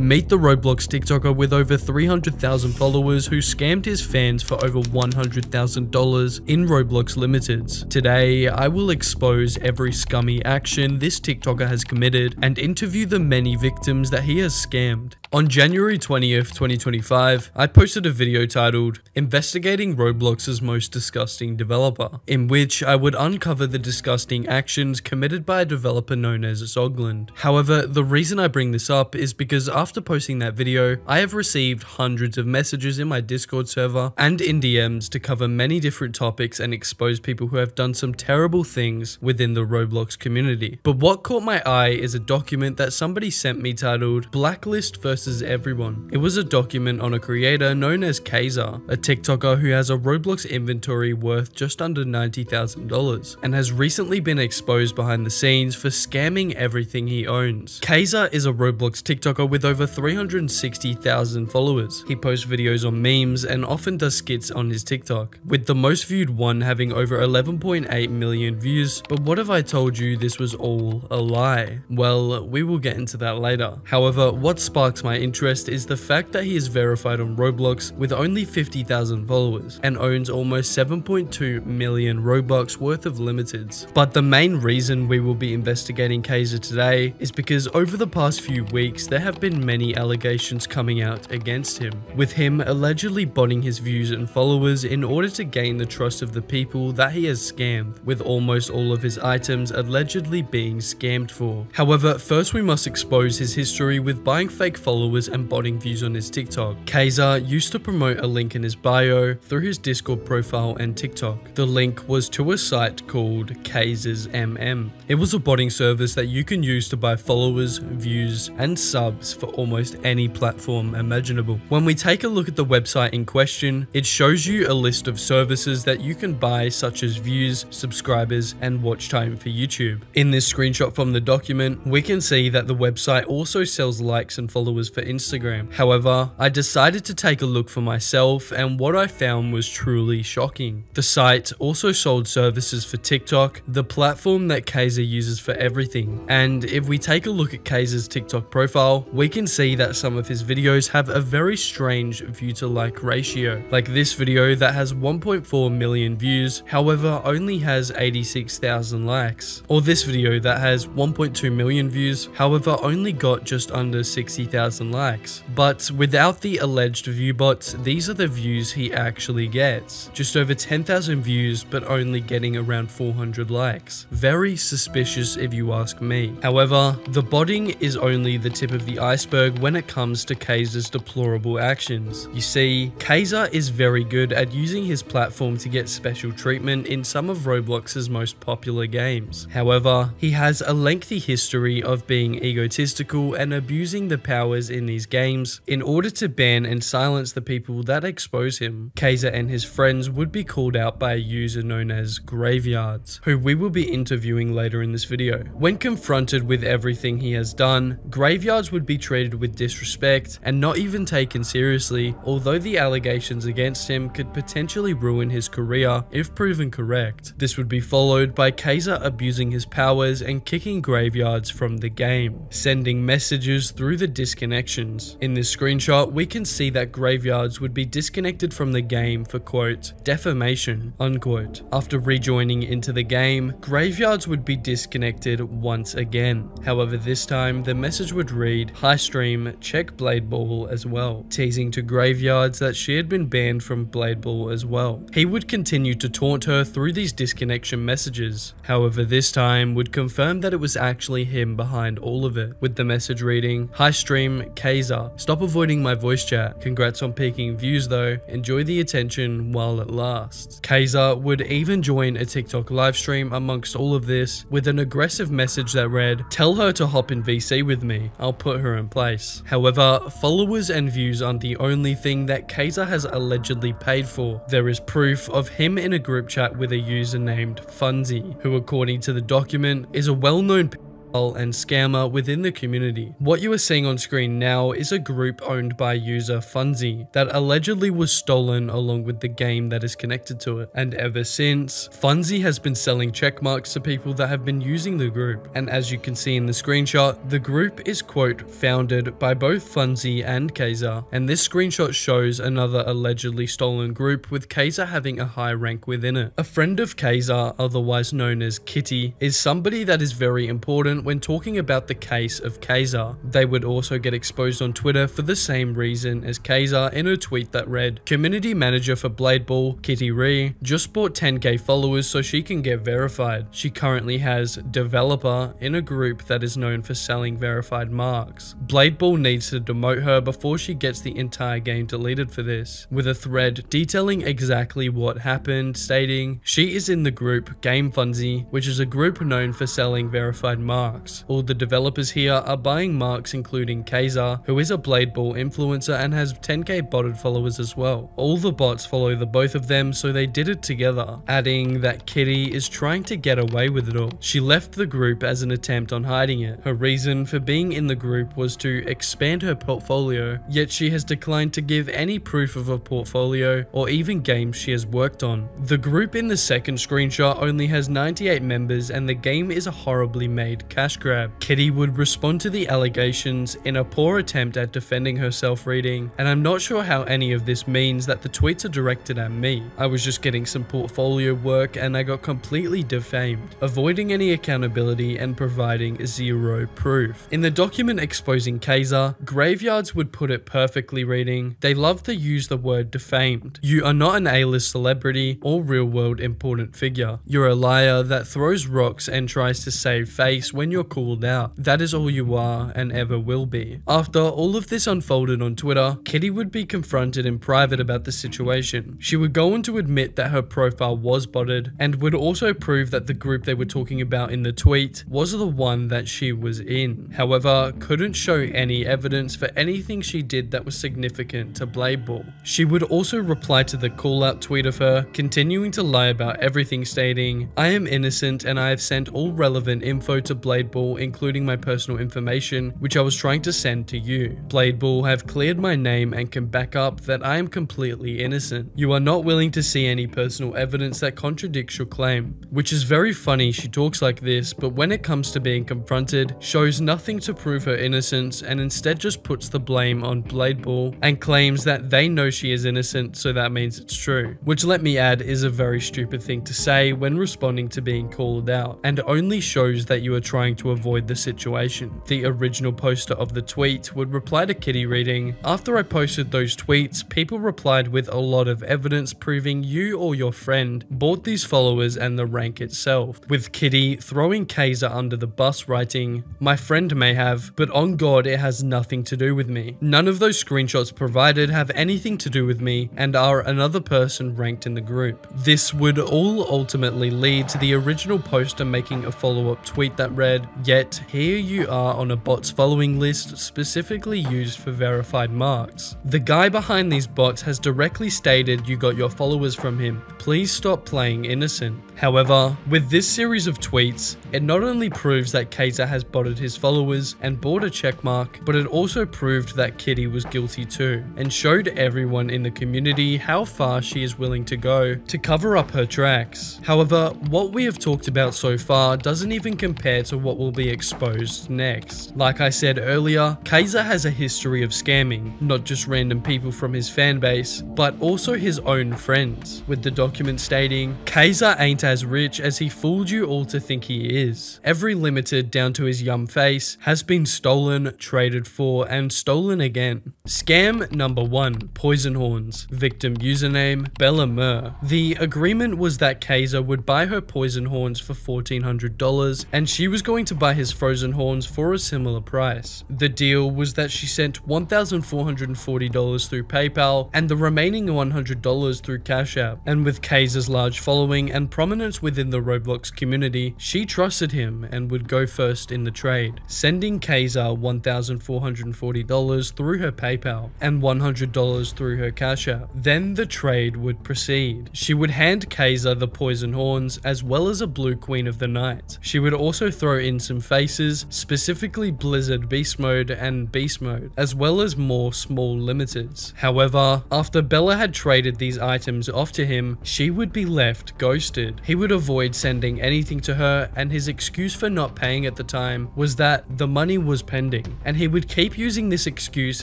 Meet the Roblox TikToker with over 300,000 followers who scammed his fans for over $100,000 in Roblox Limiteds. Today, I will expose every scummy action this TikToker has committed and interview the many victims that he has scammed. On January 20th, 2025, I posted a video titled "Investigating Roblox's Most Disgusting Developer," in which I would uncover the disgusting actions committed by a developer known as Zogland. However, the reason I bring this up is because after posting that video, I have received hundreds of messages in my Discord server and in DMs to cover many different topics and expose people who have done some terrible things within the Roblox community. But what caught my eye is a document that somebody sent me titled "Blacklist vs. Everyone." It was a document on a creator known as Kazer, a TikToker who has a Roblox inventory worth just under $90,000 and has recently been exposed behind the scenes for scamming everything he owns. Kazer is a Roblox TikToker with over 360,000 followers. He posts videos on memes and often does skits on his TikTok, with the most viewed one having over 11.8 million views. But what if I told you this was all a lie? Well, we will get into that later. However, what sparks my interest is the fact that he is verified on Roblox with only 50,000 followers and owns almost 7.2 million Robux worth of limiteds. But the main reason we will be investigating Kazer today is because over the past few weeks there have been many allegations coming out against him, with him allegedly botting his views and followers in order to gain the trust of the people that he has scammed, with almost all of his items allegedly being scammed for. However, first we must expose his history with buying fake followers and botting views on his TikTok. Kazer used to promote a link in his bio through his Discord profile and TikTok. The link was to a site called Kazer's MM. It was a botting service that you can use to buy followers, views, and subs for almost any platform imaginable. When we take a look at the website in question, it shows you a list of services that you can buy, such as views, subscribers, and watch time for YouTube. In this screenshot from the document, we can see that the website also sells likes and followers for Instagram. However, I decided to take a look for myself, and what I found was truly shocking. The site also sold services for TikTok, the platform that Kazer uses for everything. And if we take a look at Kazer's TikTok profile, we can see that some of his videos have a very strange view to like ratio. Like this video that has 1.4 million views, however only has 86,000 likes. Or this video that has 1.2 million views, however only got just under 60,000 likes. But without the alleged view bots, these are the views he actually gets. Just over 10,000 views, but only getting around 400 likes. Very suspicious if you ask me. However, the botting is only the tip of the iceberg when it comes to Kazer's deplorable actions. You see, Kazer is very good at using his platform to get special treatment in some of Roblox's most popular games. However, he has a lengthy history of being egotistical and abusing the powers in these games in order to ban and silence the people that expose him. Kazer and his friends would be called out by a user known as Graveyards, who we will be interviewing later in this video. When confronted with everything he has done, Graveyards would be treated with disrespect and not even taken seriously, although the allegations against him could potentially ruin his career if proven correct. This would be followed by Kazer abusing his powers and kicking Graveyards from the game, sending messages through the disconnections. In this screenshot, we can see that Graveyards would be disconnected from the game for quote, defamation, unquote. After rejoining into the game, Graveyards would be disconnected once again. However, this time the message would read, "Hi stream, check Blade Ball as well," teasing to Graveyards that she had been banned from Blade Ball as well. He would continue to taunt her through these disconnection messages. However, this time would confirm that it was actually him behind all of it, with the message reading, "Hi stream, Kazer, stop avoiding my voice chat. Congrats on peaking views though. Enjoy the attention while it lasts." Kazer would even join a TikTok livestream amongst all of this with an aggressive message that read, "Tell her to hop in VC with me. I'll put her in place." However, followers and views aren't the only thing that Kazer has allegedly paid for. There is proof of him in a group chat with a user named Funzy, who according to the document is a well-known and scammer within the community. What you are seeing on screen now is a group owned by user Funzy that allegedly was stolen along with the game that is connected to it. And ever since, Funzy has been selling checkmarks to people that have been using the group. And as you can see in the screenshot, the group is quote founded by both Funzy and Kazer. And this screenshot shows another allegedly stolen group with Kazer having a high rank within it. A friend of Kazer, otherwise known as Kitty, is somebody that is very important when talking about the case of Kazer. They would also get exposed on Twitter for the same reason as Kazer in a tweet that read, "Community manager for Blade Ball, Kitty Ree, just bought 10k followers so she can get verified. She currently has developer in a group that is known for selling verified marks. Blade Ball needs to demote her before she gets the entire game deleted for this," with a thread detailing exactly what happened, stating, "She is in the group Game Funzy, which is a group known for selling verified marks. All the developers here are buying marks including Kazer, who is a Blade Ball influencer and has 10k botted followers as well. All the bots follow the both of them, so they did it together," adding that Kitty is trying to get away with it all. She left the group as an attempt on hiding it. Her reason for being in the group was to expand her portfolio, yet she has declined to give any proof of a portfolio or even games she has worked on. The group in the second screenshot only has 98 members and the game is a horribly made cash grab. Kitty would respond to the allegations in a poor attempt at defending herself, reading, "And I'm not sure how any of this means that the tweets are directed at me. I was just getting some portfolio work and I got completely defamed, avoiding any accountability and providing zero proof." In the document exposing Kazer, Graveyards would put it perfectly, reading, "They love to use the word defamed. You are not an A-list celebrity or real-world important figure. You're a liar that throws rocks and tries to save face when you're called out. That is all you are and ever will be." After all of this unfolded on Twitter, Kitty would be confronted in private about the situation. She would go on to admit that her profile was botted and would also prove that the group they were talking about in the tweet was the one that she was in. However, couldn't show any evidence for anything she did that was significant to Blade Ball. She would also reply to the call-out tweet of her, continuing to lie about everything, stating, "I am innocent and I have sent all relevant info to Blade Ball, including my personal information, which I was trying to send to you. Blade Ball have cleared my name and can back up that I am completely innocent. You are not willing to see any personal evidence that contradicts your claim." Which is very funny she talks like this, but when it comes to being confronted, shows nothing to prove her innocence and instead just puts the blame on Blade Ball and claims that they know she is innocent, so that means it's true. Which, let me add, is a very stupid thing to say when responding to being called out, and only shows that you are trying to avoid the situation. The original poster of the tweet would reply to Kitty, reading, "After I posted those tweets, people replied with a lot of evidence proving you or your friend bought these followers and the rank itself," with Kitty throwing Kazer under the bus, writing, "My friend may have, but on God it has nothing to do with me. None of those screenshots provided have anything to do with me and are another person ranked in the group." This would all ultimately lead to the original poster making a follow-up tweet that read, "Yet here you are on a bot's following list specifically used for verified marks. The guy behind these bots has directly stated you got your followers from him. Please stop playing innocent." However, with this series of tweets, it not only proves that Kazer has botted his followers and bought a checkmark, but it also proved that Kitty was guilty too, and showed everyone in the community how far she is willing to go to cover up her tracks. However, what we have talked about so far doesn't even compare to what will be exposed next. Like I said earlier, Kazer has a history of scamming, not just random people from his fanbase, but also his own friends, with the document stating, "Kazer ain't as rich as he fooled you all to think he is. Every limited down to his yum face has been stolen, traded for, and stolen again." Scam number 1, Poison Horns. Victim username, Bella Mur. The agreement was that Kazer would buy her poison horns for $1,400 and she was going to buy his frozen horns for a similar price. The deal was that she sent $1,440 through PayPal and the remaining $100 through Cash App. And with Kazer's large following and prominence within the Roblox community, she trusted him and would go first in the trade, sending Kazer $1,440 through her PayPal. PayPal and $100 through her Cash App. Then the trade would proceed. She would hand Kazer the poison horns as well as a blue queen of the night. She would also throw in some faces, specifically Blizzard Beast Mode and Beast Mode, as well as more small limiteds. However, after Bella had traded these items off to him, she would be left ghosted. He would avoid sending anything to her, and his excuse for not paying at the time was that the money was pending, and he would keep using this excuse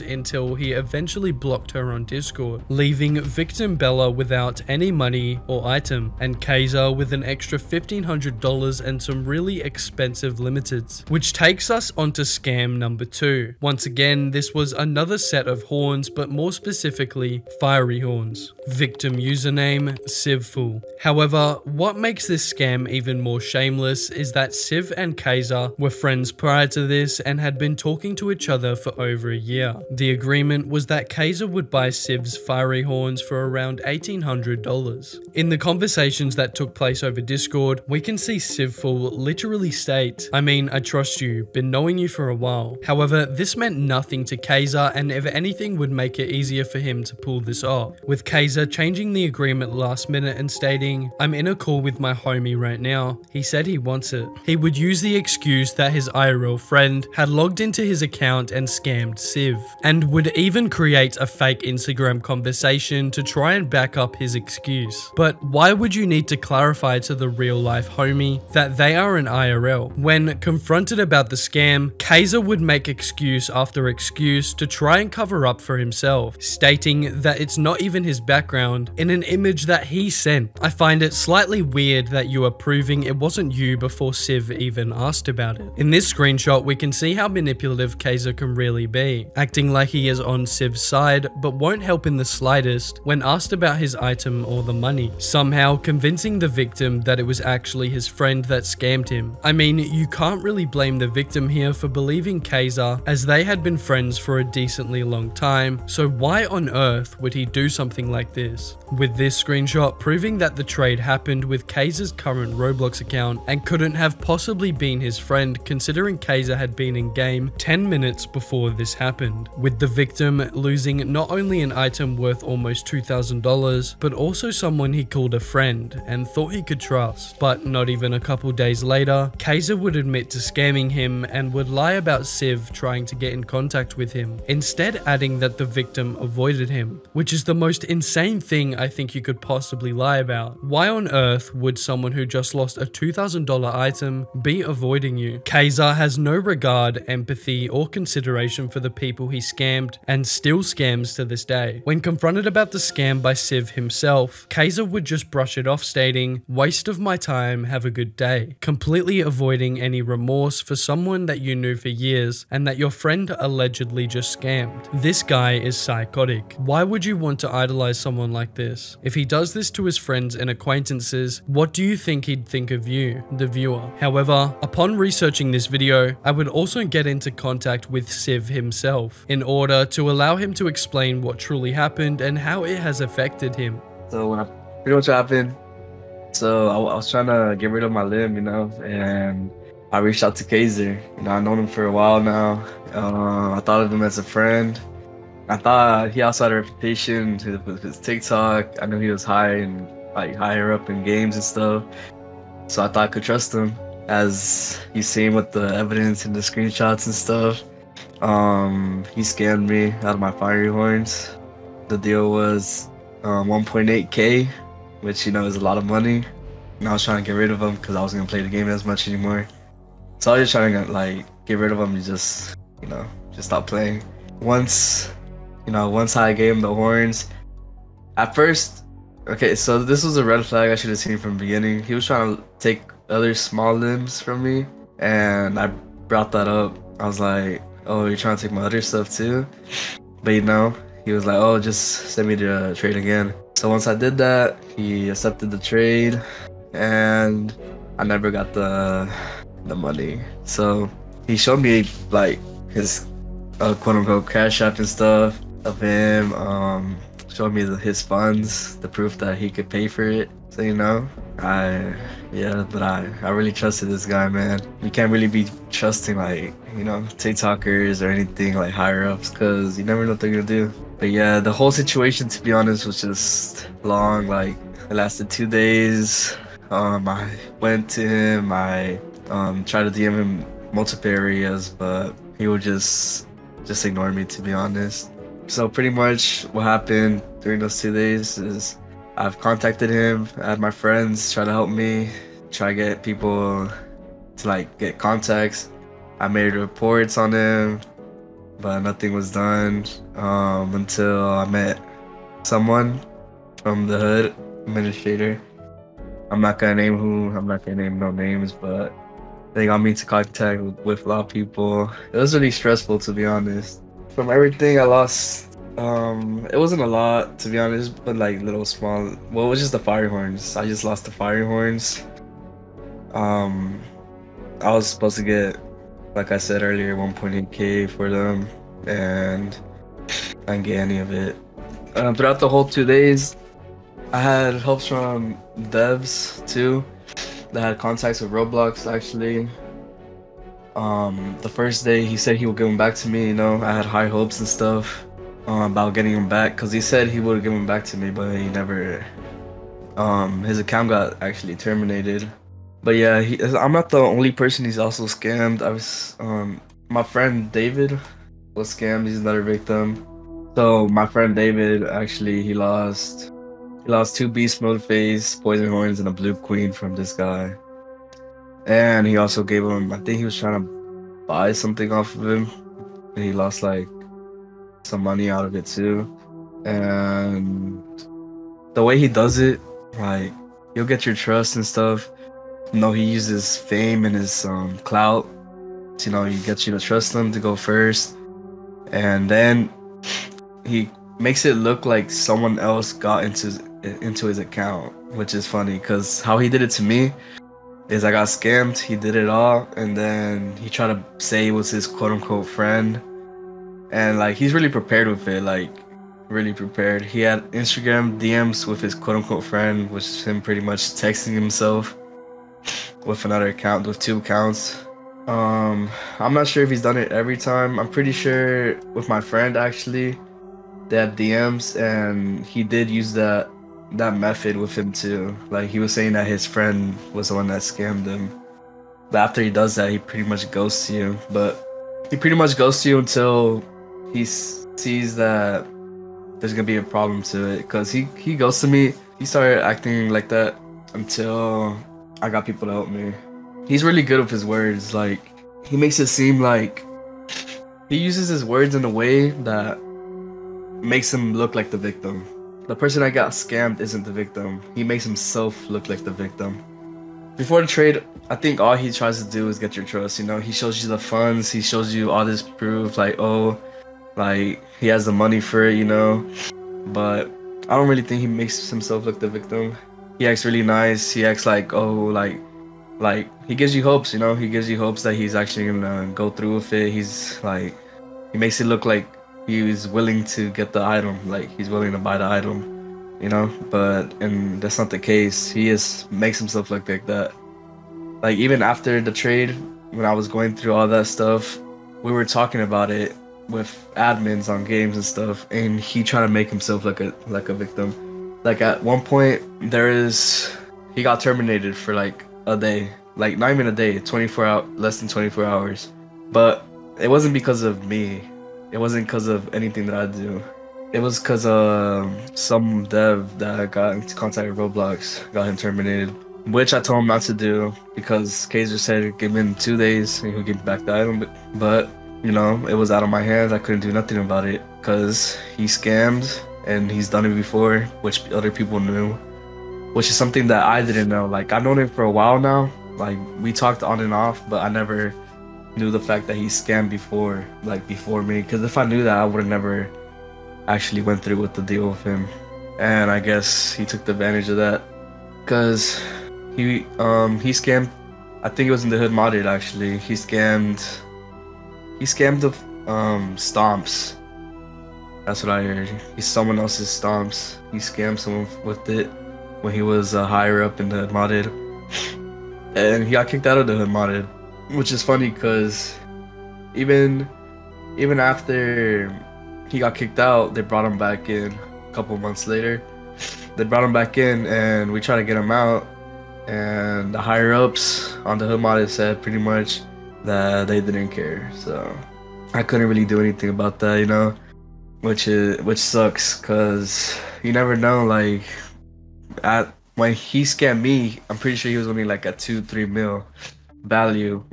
until he eventually blocked her on Discord, leaving victim Bella without any money or item, and Kazer with an extra $1,500 and some really expensive limiteds. Which takes us onto scam number 2. Once again, this was another set of horns, but more specifically, fiery horns. Victim username, Civful. However, what makes this scam even more shameless is that Civ and Kazer were friends prior to this and had been talking to each other for over a year. The agreement was that Kazer would buy Civ's fiery horns for around $1,800. In the conversations that took place over Discord, we can see Civful literally state, "I mean, I trust you, been knowing you for a while." However, this meant nothing to Kazer, and if anything would make it easier for him to pull this off, with Kazer changing the agreement last minute and stating, "I'm in a call with my homie right now. He said he wants it." He would use the excuse that his IRL friend had logged into his account and scammed Civ, and would even create a fake Instagram conversation to try and back up his excuse. But why would you need to clarify to the real life homie that they are an IRL? When confronted about the scam, Kazer would make excuse after excuse to try and cover up for himself, stating that it's not even his background in an image that he sent. I find it slightly weird that you are proving it wasn't you before Civ even asked about it. In this screenshot, we can see how manipulative Kazer can really be, acting like he is on Civ's side, but won't help in the slightest when asked about his item or the money, somehow convincing the victim that it was actually his friend that scammed him. I mean, you can't really blame the victim here for believing Kazer, as they had been friends for a decently long time, so why on earth would he do something like this? With this screenshot proving that the trade happened with Kazer's current Roblox account and couldn't have possibly been his friend, considering Kazer had been in game 10 minutes before this happened, with the victim losing not only an item worth almost $2,000, but also someone he called a friend and thought he could trust. But not even a couple days later, Kazer would admit to scamming him and would lie about Civ trying to get in contact with him, instead adding that the victim avoided him, which is the most insane thing I think you could possibly lie about. Why on earth would someone who just lost a $2,000 item be avoiding you? Kazer has no regard, empathy, or consideration for the people he scammed, and still scams to this day. When confronted about the scam by Civ himself, Kazer would just brush it off, stating, "Waste of my time, have a good day," completely avoiding any remorse for someone that you knew for years and that your friend allegedly just scammed. This guy is psychotic. Why would you want to idolize someone like this? If he does this to his friends and acquaintances, what do you think he'd think of you, the viewer? However, upon researching this video, I would also get into contact with Civ himself in order to allow him to explain what truly happened and how it has affected him. So when pretty much happened, so I was trying to get rid of my limb, and I reached out to Kazer. I've known him for a while now. I thought of him as a friend. I thought he also had a reputation with his TikTok. I knew he was higher up in games and stuff. So I thought I could trust him, as you seen with the evidence and the screenshots and stuff. He scammed me out of my fiery horns. The deal was 1.8K, which is a lot of money. And I was trying to get rid of him because I wasn't gonna play the game as much anymore. So I was just trying to get rid of him and just stop playing. Once I gave him the horns, at first, okay, so this was a red flag I should have seen from the beginning. He was trying to take other small limbs from me, and I brought that up. I was like, "Oh, you're trying to take my other stuff too?" But he was like, "Oh, just send me the trade again." So once I did that, he accepted the trade, and I never got the money. So he showed me his quote unquote Cash App and stuff of him, showed me his funds, the proof that he could pay for it. So I really trusted this guy, man. You can't really be trusting like, TikTokers or anything like higher ups, because you never know what they're gonna do. But yeah, the whole situation, to be honest, was just long. Like, it lasted 2 days. I went to him, I tried to DM him multiple areas, but he would just ignore me, to be honest. So pretty much what happened during those 2 days is I've contacted him, I had my friends try to help me, try to get people to like get contacts. I made reports on him, but nothing was done until I met someone from the hood, administrator. I'm not gonna name no names, but they got me into contact with a lot of people. It was really stressful, to be honest. From everything I lost, it wasn't a lot, to be honest, but like little small. Well, it was just the fire horns. I just lost the fire horns. I was supposed to get, like I said earlier, 1.8K for them, and I didn't get any of it. Throughout the whole 2 days, I had helps from devs too that had contacts with Roblox, actually. The first day he said he would give them back to me, I had high hopes and stuff about getting him back, because he said he would give them back to me, but he never. His account got actually terminated. But yeah, I'm not the only person he's also scammed. My friend David was scammed. He's another victim. So my friend David, actually, he lost 2 beast mode phase, poison horns, and a blue queen from this guy. And he also gave him, I think he was trying to buy something off of him. And he lost like some money out of it too. And the way he does it, like, he'll get your trust and stuff. He uses fame and his clout to, he gets you to trust him to go first. And then he makes it look like someone else got into his account, which is funny, because how he did it to me is I got scammed, he did it all, and then he tried to say it was his quote-unquote friend, and like, he's really prepared with it, like really prepared. He had Instagram DMs with his quote-unquote friend, which is him pretty much texting himself with another account, with 2 accounts. I'm not sure if he's done it every time. I'm pretty sure with my friend, actually, they had DMs, and he did use that method with him too. Like, he was saying that his friend was the one that scammed him, but after he does that, he pretty much ghosts you. But he pretty much ghosts you until he sees that there's gonna be a problem to it, because he ghosted me. He started acting like that until I got people to help me. He's really good with his words. Like, he makes it seem like he uses his words in a way that makes him look like the victim. The person that got scammed isn't the victim. He makes himself look like the victim. Before the trade, I think all he tries to do is get your trust, He shows you the funds, he shows you all this proof, like, oh, like, he has the money for it, But I don't really think he makes himself look the victim. He acts really nice. He acts like, oh, like he gives you hopes, He gives you hopes that he's actually gonna go through with it. He's like, he makes it look like he's willing to get the item, like he's willing to buy the item, and that's not the case. He makes himself look like that. Like, even after the trade, when I was going through all that stuff, we were talking about it with admins on games and stuff, and he tried to make himself like a victim. Like, at one point, he got terminated for like a day, like not even a day, less than 24 hours. But it wasn't because of me. It wasn't because of anything that I do. It was because some dev that got into contact with Roblox got him terminated, which I told him not to do, because Kazer said give him 2 days and he'll give back the item. But it was out of my hands. I couldn't do nothing about it, because he scammed and he's done it before, which other people knew, which is something that I didn't know. Like, I've known him for a while now. Like, we talked on and off, but I never knew the fact that he scammed before me, because if I knew that, I would have never actually went through with the deal with him. And I guess he took advantage of that, because he scammed. I think it was in the hood modded, actually. He scammed the stomps. That's what I heard. He's someone else's stomps. He scammed someone with it when he was higher up in the modded, and he got kicked out of the hood modded, which is funny because even after he got kicked out, they brought him back in a couple months later. They brought him back in, and we tried to get him out, and the higher ups on the hood modded said pretty much that they didn't care. So I couldn't really do anything about that, you know, which sucks because you never know. Like when he scammed me, I'm pretty sure he was only like at 2-3 mil value.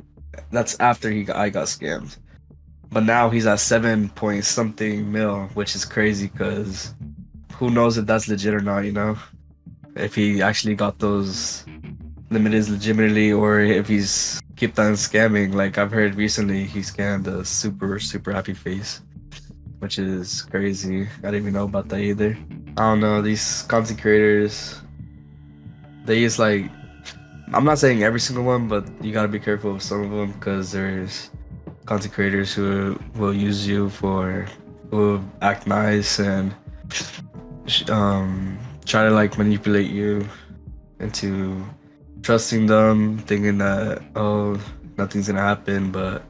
That's after I got scammed. But now he's at 7 point something mil, which is crazy because who knows if that's legit or not, you know? If he actually got those limiteds legitimately or if he's kept on scamming. Like I've heard recently he scammed a super happy face, which is crazy. I didn't even know about that either. I don't know, these content creators, they use like, I'm not saying every single one, but you gotta be careful with some of them because there's content creators who will use you who act nice and try to like manipulate you into trusting them, thinking that, oh, nothing's gonna happen, but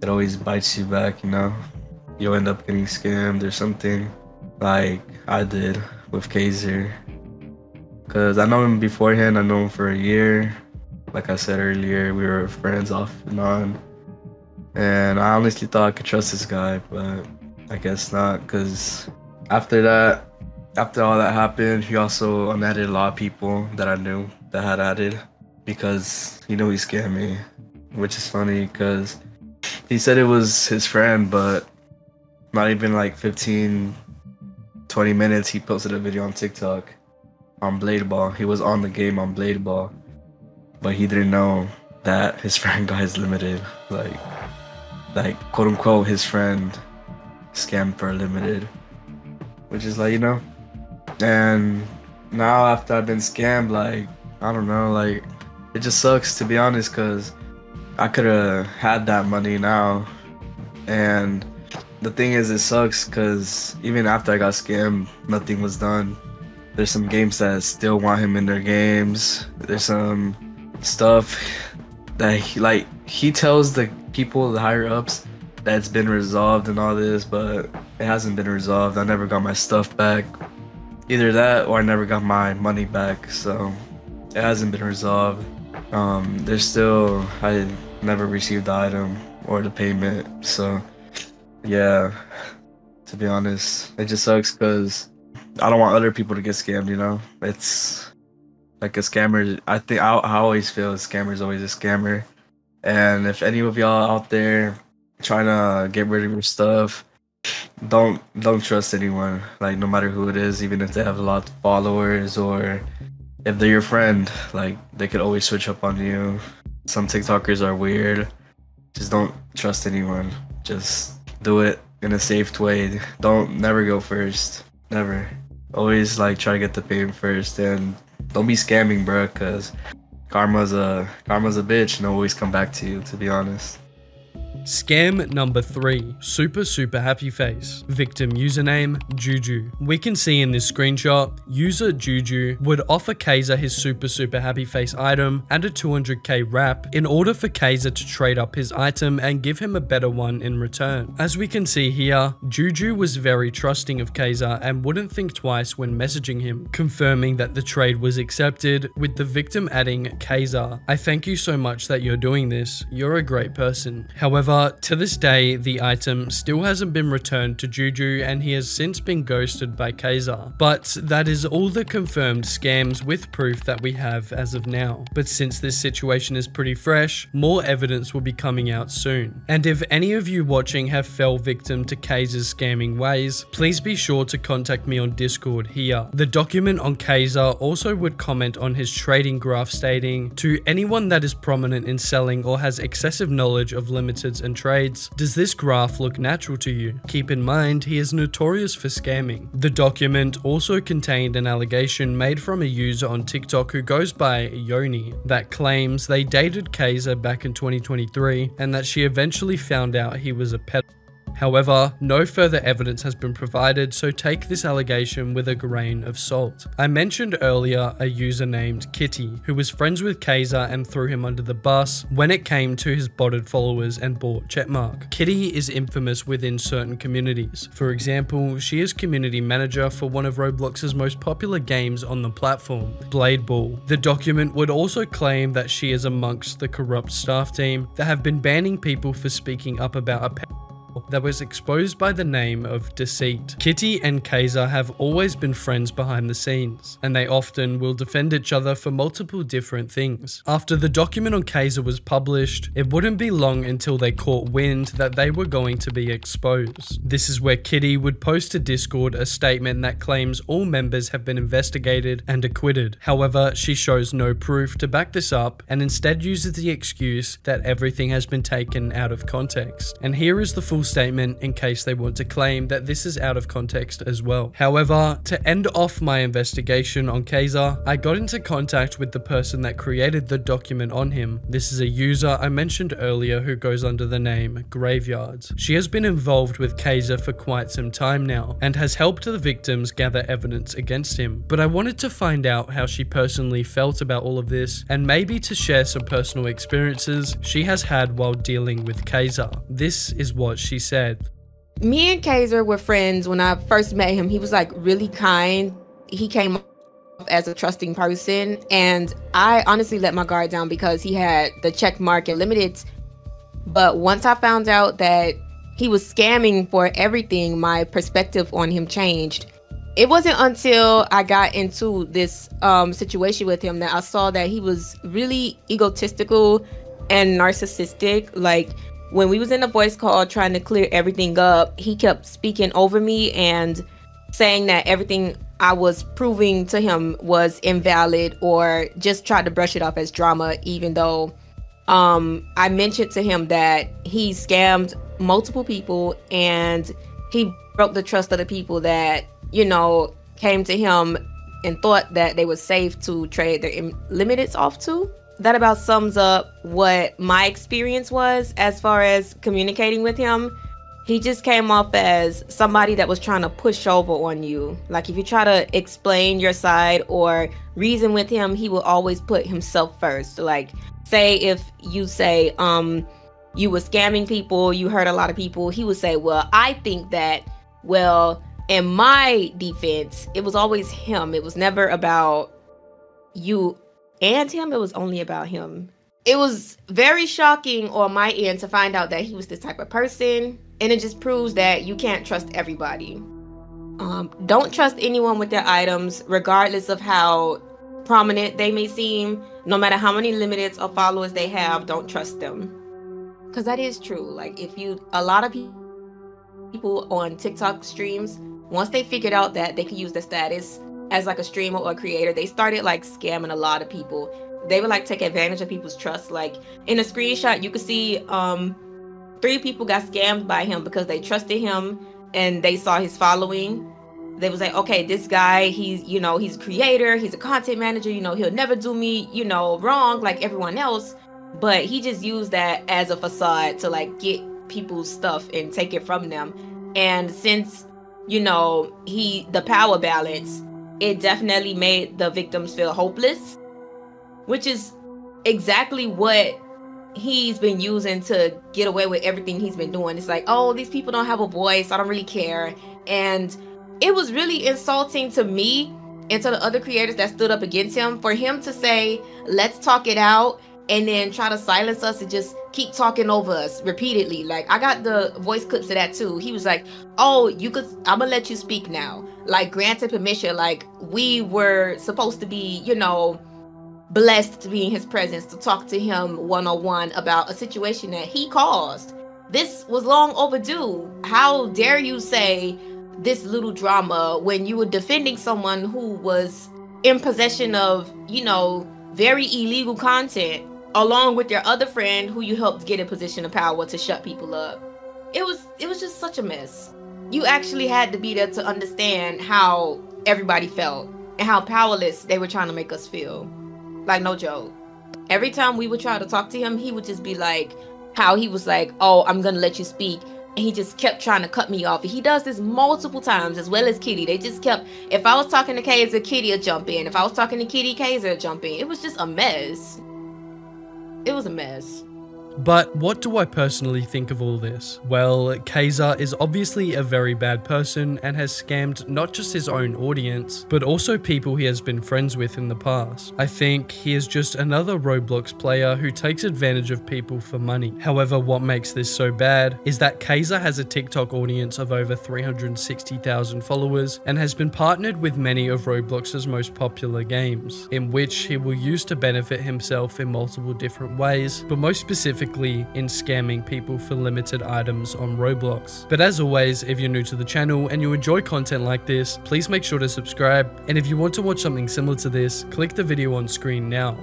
it always bites you back, you know? You'll end up getting scammed or something, like I did with Kazer. Cause I know him beforehand, I know him for a year. Like I said earlier, we were friends off and on. And I honestly thought I could trust this guy, but I guess not, cause after all that happened, he also unadded a lot of people that I knew that had added because he knew he scammed me, which is funny because he said it was his friend, but not even like 15-20 minutes he posted a video on TikTok on Blade Ball. He was on the game on Blade Ball, but he didn't know that his friend got his limited, like quote unquote his friend scammed for a limited, which is like, you know. And now after I've been scammed, like, I don't know, like, it just sucks to be honest, because I could have had that money now. And the thing is, it sucks because even after I got scammed, nothing was done. There's some games that still want him in their games. There's some stuff that he tells the people, the higher ups, that it's been resolved and all this, but it hasn't been resolved. I never got my stuff back. Either that or I never got my money back, so it hasn't been resolved. I never received the item or the payment, so yeah, to be honest, it just sucks because I don't want other people to get scammed, you know? It's like a scammer. I always feel a scammer is always a scammer. And if any of y'all out there trying to get rid of your stuff, don't trust anyone, like no matter who it is, even if they have a lot of followers or if they're your friend, like they could always switch up on you. Some TikTokers are weird. Just don't trust anyone. Just do it in a safe way. Never go first. Never. Always like try to get the payment first, and don't be scamming, bro, because karma's a bitch and always come back to you, to be honest. Scam number 3, super happy face. Victim username, Juju. We can see in this screenshot, user Juju would offer Kazer his super happy face item and a 200k wrap in order for Kazer to trade up his item and give him a better one in return. As we can see here, Juju was very trusting of Kazer and wouldn't think twice when messaging him, confirming that the trade was accepted, with the victim adding, Kazer, I thank you so much that you're doing this. You're a great person. However, to this day, the item still hasn't been returned to Juju and he has since been ghosted by Kazer. But that is all the confirmed scams with proof that we have as of now. But since this situation is pretty fresh, more evidence will be coming out soon. And if any of you watching have fell victim to Kazer's scamming ways, please be sure to contact me on Discord here. The document on Kazer also would comment on his trading graph stating, to anyone that is prominent in selling or has excessive knowledge of limiteds and trades, does this graph look natural to you? Keep in mind, he is notorious for scamming. The document also contained an allegation made from a user on TikTok who goes by Yoni that claims they dated Kazer back in 2023 and that she eventually found out he was a pedophile. However, no further evidence has been provided, so take this allegation with a grain of salt. I mentioned earlier a user named Kitty, who was friends with Kazer and threw him under the bus when it came to his botted followers and bought checkmark. Kitty is infamous within certain communities. For example, she is community manager for one of Roblox's most popular games on the platform, Blade Ball. The document would also claim that she is amongst the corrupt staff team that have been banning people for speaking up about a pet that was exposed by the name of Deceit. Kitty and Kazer have always been friends behind the scenes, and they often will defend each other for multiple different things. After the document on Kazer was published, it wouldn't be long until they caught wind that they were going to be exposed. This is where Kitty would post to Discord a statement that claims all members have been investigated and acquitted. However, she shows no proof to back this up and instead uses the excuse that everything has been taken out of context. And here is the full statement in case they want to claim that this is out of context as well. However, to end off my investigation on Kazer, I got into contact with the person that created the document on him. This is a user I mentioned earlier who goes under the name Graveyards. She has been involved with Kazer for quite some time now and has helped the victims gather evidence against him. But I wanted to find out how she personally felt about all of this and maybe to share some personal experiences she has had while dealing with Kazer. This is what she said. Me and Kazer were friends when I first met him. He was like really kind. He came off as a trusting person, and I honestly let my guard down because he had the check mark and limited. But once I found out that he was scamming for everything, my perspective on him changed. It wasn't until I got into this situation with him that I saw that he was really egotistical and narcissistic. Like, when we was in a voice call trying to clear everything up, he kept speaking over me and saying that everything I was proving to him was invalid, or just tried to brush it off as drama, even though I mentioned to him that he scammed multiple people and he broke the trust of the people that, you know, came to him and thought that they were safe to trade their limiteds off to. That about sums up what my experience was as far as communicating with him. He just came off as somebody that was trying to push over on you. Like, if you try to explain your side or reason with him, he will always put himself first. Like, say if you say you were scamming people, you hurt a lot of people, he would say, well, I think that, well, in my defense, it was always him. It was never about you and him. It was only about him. It was very shocking on my end to find out that he was this type of person, and it just proves that you can't trust everybody. Don't trust anyone with their items, regardless of how prominent they may seem. No matter how many limiteds or followers they have, don't trust them, because that is true. Like, a lot of people on TikTok streams, once they figured out that they could use their status as like a streamer or a creator, they started like scamming a lot of people. They would like take advantage of people's trust. Like, in a screenshot, you could see 3 people got scammed by him because they trusted him and they saw his following. They was like, okay, this guy, he's a creator, he's a content manager, he'll never do me, wrong like everyone else. But he just used that as a facade to like get people's stuff and take it from them. And since, the power balance, it definitely made the victims feel hopeless, which is exactly what he's been using to get away with everything he's been doing. It's like, oh, these people don't have a voice, I don't really care. And it was really insulting to me and to the other creators that stood up against him, for him to say, let's talk it out, and then try to silence us and just keep talking over us repeatedly. Like, I got the voice clips of that too. He was like, oh, I'm gonna let you speak now. Like, granted permission. Like, we were supposed to be, blessed to be in his presence, to talk to him one-on-one about a situation that he caused. This was long overdue. How dare you say this little drama when you were defending someone who was in possession of, very illegal content, along with your other friend who you helped get in position of power to shut people up. It was just such a mess. You actually had to be there to understand how everybody felt and how powerless they were trying to make us feel. Like, no joke. Every time we would try to talk to him, he would just be like, how he was like, oh, I'm gonna let you speak, and he just kept trying to cut me off. He does this multiple times, as well as Kitty. They just kept, if I was talking to Kazer, Kitty would jump in. If I was talking to Kitty, Kazer would jump in. It was just a mess. It was a mess. But what do I personally think of all this? Well, Kazer is obviously a very bad person and has scammed not just his own audience, but also people he has been friends with in the past. I think he is just another Roblox player who takes advantage of people for money. However, what makes this so bad is that Kazer has a TikTok audience of over 360,000 followers and has been partnered with many of Roblox's most popular games, in which he will use to benefit himself in multiple different ways, but most specifically in scamming people for limited items on Roblox. But as always, if you're new to the channel and you enjoy content like this, please make sure to subscribe, and if you want to watch something similar to this, click the video on screen now.